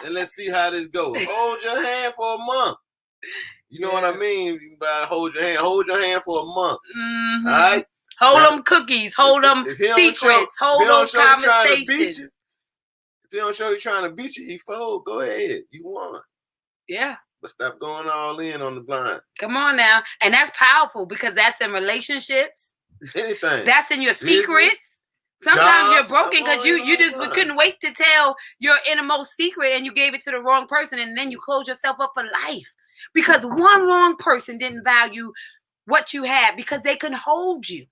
And let's see how this goes. Hold your hand for a month. You know what I mean? By hold your hand for a month. All right? Hold them cookies. Hold them secrets. Hold those conversations. If he don't show you trying to beat you, he fold. Go ahead. You won. Yeah. But stop going all in on the blind. Come on now. And that's powerful, because that's in relationships. Anything. That's in your secrets. Sometimes you're broken because you just couldn't wait to tell your innermost secret, and you gave it to the wrong person, and then you close yourself up for life. Because one wrong person didn't value what you had, because they couldn't hold you.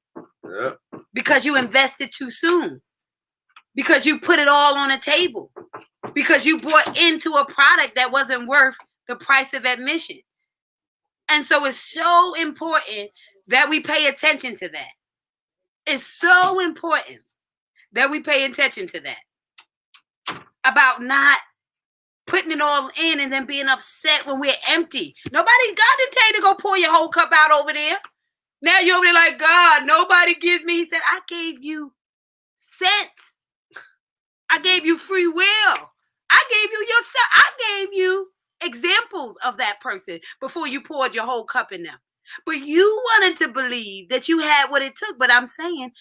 Yeah. Because you invested too soon. Because you put it all on the table. Because you bought into a product that wasn't worth the price of admission. And so it's so important that we pay attention to that. It's so important that we pay attention to that. About not putting it all in and then being upset when we're empty. God didn't tell you to go pour your whole cup out over there. Now you're over there like, God, nobody gives me. He said, I gave you sense. I gave you free will. I gave you yourself. I gave you examples of that person before you poured your whole cup in them. But you wanted to believe that you had what it took. But I'm saying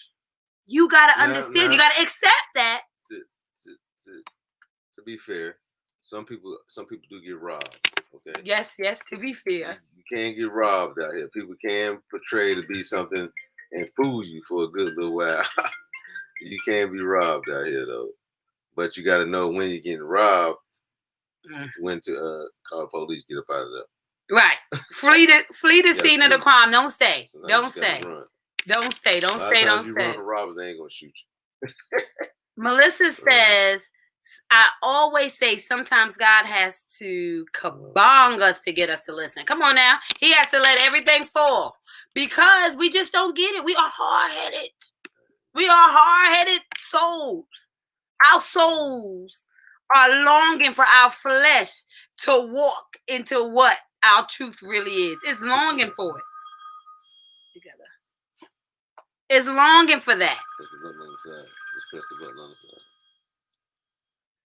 you got to understand. You got to accept that. To be fair, some people do get robbed. Okay. Yes. To be fair, you can't get robbed out here. People can portray to be something and fool you for a good little while. You can't be robbed out here though. But you got to know when you're getting robbed, when to call the police, get up out of there. Right. Flee the scene of the crime. Don't stay. So don't stay. Don't stay. Don't stay. Don't stay. You run from robbers, they ain't gonna shoot you. Melissa says, I always say sometimes God has to kabong us to get us to listen. Come on now. He has to let everything fall because we just don't get it. We are hard-headed. We are hard-headed souls. Our souls are longing for our flesh to walk into what our truth really is. It's longing for it. Together. It's longing for that. Press the button on the side. Just press the button on the side.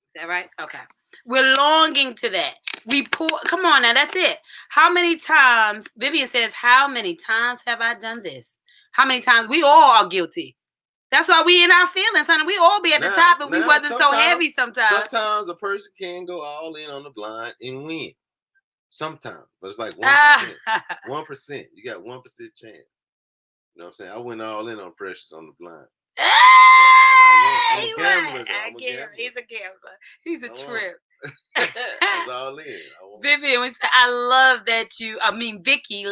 Is that right? Okay. We're longing to that. Come on now, that's it. How many times, Vivian says, how many times have I done this? How many times? We all are guilty. That's why we in our feelings, honey. We all be at the top, but we wasn't so heavy sometimes. Sometimes a person can go all in on the blind and win. Sometimes. But it's like 1%. 1%. You got 1% chance. You know what I'm saying? I went all in on Precious on the blind. I'm a gambler. He's a gambler. He's a trip. I was all in. Vivian said, I love that you, Vicky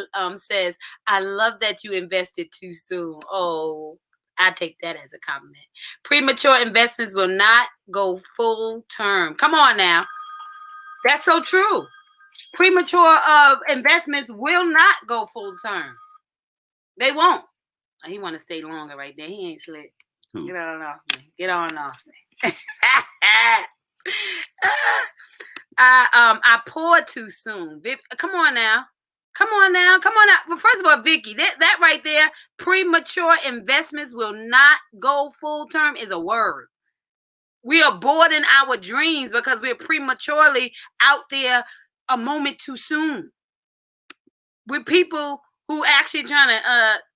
says, I love that you invested too soon. Oh, I take that as a compliment. Premature investments will not go full term. Come on now. That's so true. Premature investments will not go full term. They won't. Oh, he want to stay longer right there. He ain't slick. Get on off me. Get on off me. I poured too soon. Come on now. Well, first of all, Vicky, that right there, premature investments will not go full term is a word. We are aborting our dreams because we're prematurely out there a moment too soon. We're people who actually trying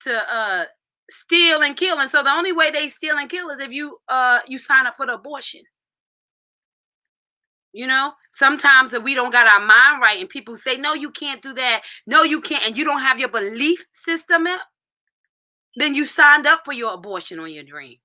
to steal and kill, and so the only way they steal and kill is if you sign up for the abortion. You know, sometimes if we don't got our mind right and people say, no, you can't do that. No, you can't. And you don't have your belief system up, then you signed up for your abortion on your dream.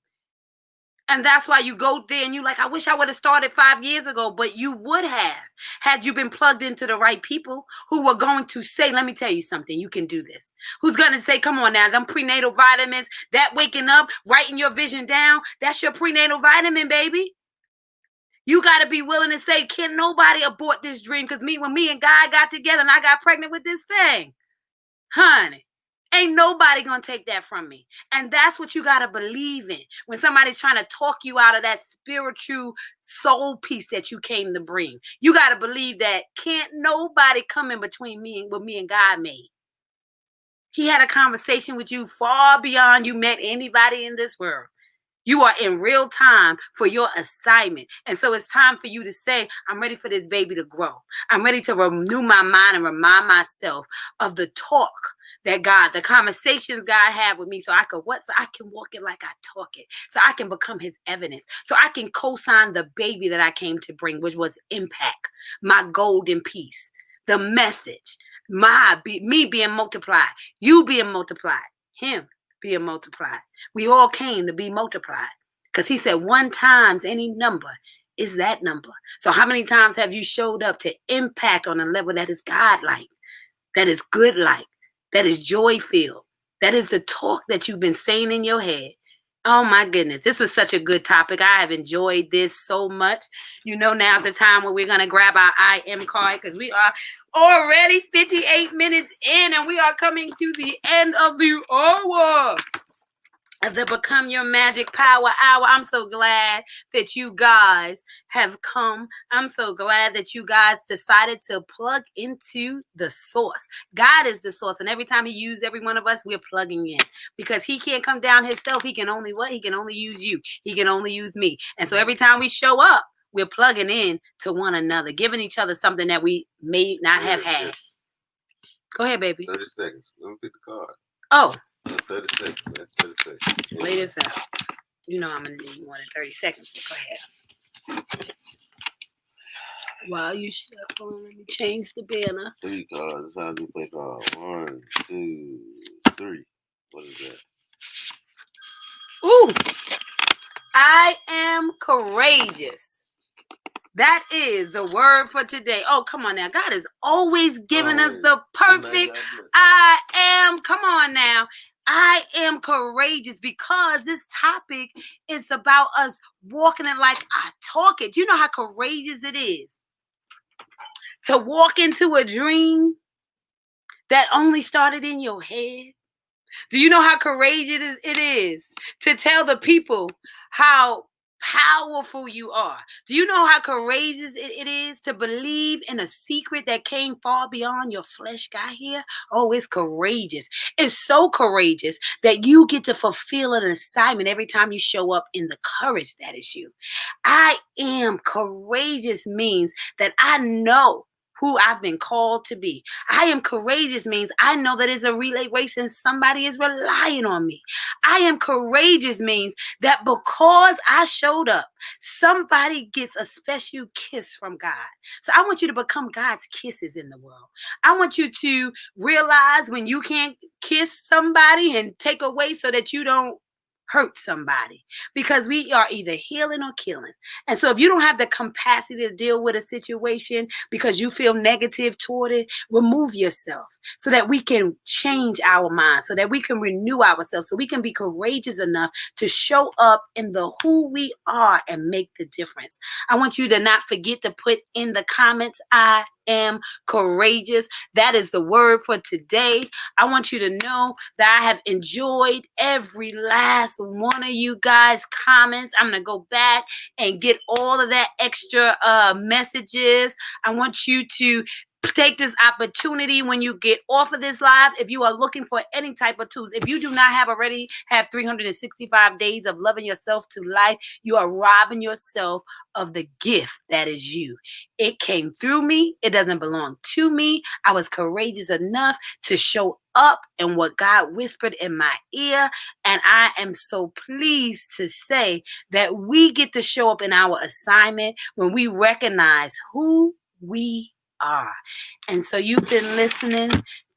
And that's why you go there and you like, I wish I would have started 5 years ago, but you would have had you been plugged into the right people who were going to say, let me tell you something, you can do this. Who's going to say, come on now, them prenatal vitamins, that waking up, writing your vision down, that's your prenatal vitamin, baby. You got to be willing to say, can nobody abort this dream? Because when me and God got together and I got pregnant with this thing, honey, ain't nobody going to take that from me. And that's what you got to believe in. When somebody's trying to talk you out of that spiritual soul piece that you came to bring, you got to believe that can't nobody come in between me and what me and God made. He had a conversation with you far beyond you met anybody in this world. You are in real time for your assignment. And so it's time for you to say, I'm ready for this baby to grow. I'm ready to renew my mind and remind myself of the talk that the conversations God had with me so I can walk it like I talk it. So I can become his evidence. So I can co-sign the baby that I came to bring, which was impact, my golden piece, the message, me being multiplied, you being multiplied, him being multiplied. We all came to be multiplied because he said 1 times any number is that number. So how many times have you showed up to impact on a level that is God-like, that is good-like, that is joy-filled, that is the talk that you've been saying in your head? Oh my goodness, this was such a good topic. I have enjoyed this so much. You know, now's the time where we're going to grab our I am card because we are already 58 minutes in and we are coming to the end of the hour of the Become Your Magic Power Hour. I'm so glad that you guys have come. I'm so glad that you guys decided to plug into the source. God is the source. And every time he uses every one of us, we're plugging in. Because he can't come down himself. He can only what? He can only use you. He can only use me. And so every time we show up, we're plugging in to one another, giving each other something that we may not have had. Yeah. Go ahead, baby. 30 seconds. Let me pick the card. Oh. 30 seconds. 30 seconds. Lay this out. You know I'm going to need more than 30 seconds. Go ahead. While you shuffle, let me change the banner. 3 cards. How do you play card? 1, 2, 3. What is that? Ooh. I am courageous. That is the word for today. Oh, come on now. God is always giving us the perfect. I am. Come on now. I am courageous because this topic is about us walking it like I talk it. Do you know how courageous it is to walk into a dream that only started in your head? Do you know how courageous it is to tell the people how powerful you are? Do you know how courageous it is to believe in a secret that came far beyond your flesh got here? Oh, it's courageous. It's so courageous that you get to fulfill an assignment every time you show up in the courage that is you. I am courageous means that I know who I've been called to be. I am courageous means I know that it's a relay race and somebody is relying on me. I am courageous means that because I showed up, somebody gets a special kiss from God. So I want you to become God's kisses in the world. I want you to realize when you can't kiss somebody and take away so that you don't hurt somebody, because we are either healing or killing. And so if you don't have the capacity to deal with a situation because you feel negative toward it, remove yourself so that we can change our minds, so that we can renew ourselves, so we can be courageous enough to show up in the who we are and make the difference. I want you to not forget to put in the comments, I am courageous. That is the word for today. I want you to know that I have enjoyed every last one of you guys' comments. I'm going to go back and get all of that extra messages. I want you to take this opportunity when you get off of this live. If you are looking for any type of tools, if you do not have 365 days of loving yourself to life, you are robbing yourself of the gift that is you. It came through me. It doesn't belong to me. I was courageous enough to show up in what God whispered in my ear. And I am so pleased to say that we get to show up in our assignment when we recognize who we are. And so you've been listening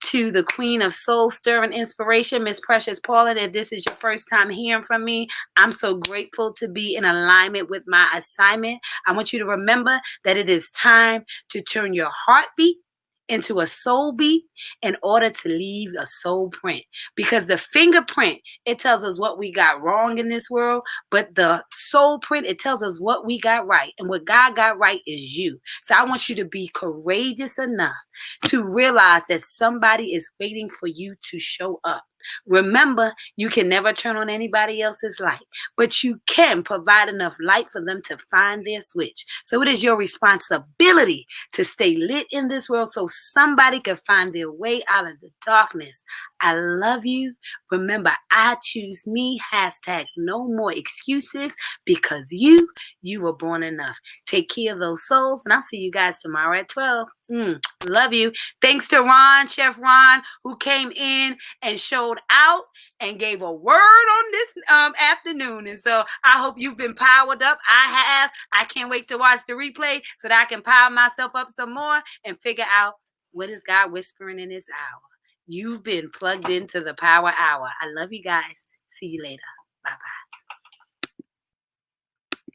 to the Queen of Soul Stirring Inspiration, Miss Precious Paulin. If this is your first time hearing from me, I'm so grateful to be in alignment with my assignment. I want you to remember that it is time to turn your heartbeat into a soul beat in order to leave a soul print. Because the fingerprint, it tells us what we got wrong in this world, but the soul print, it tells us what we got right. And what God got right is you. So I want you to be courageous enough to realize that somebody is waiting for you to show up. Remember, you can never turn on anybody else's light, but you can provide enough light for them to find their switch. So it is your responsibility to stay lit in this world so somebody can find their way out of the darkness. I love you. Remember, I choose me. # no more excuses, because you were born enough. Take care of those souls, and I'll see you guys tomorrow at 12. Love you. Thanks to Ron, Chef Ron, who came in and showed out and gave a word on this afternoon. And so I hope you've been powered up. I have. I can't wait to watch the replay so that I can power myself up some more and figure out what is God whispering in this hour. You've been plugged into the Power Hour. I love you guys. See you later. Bye-bye.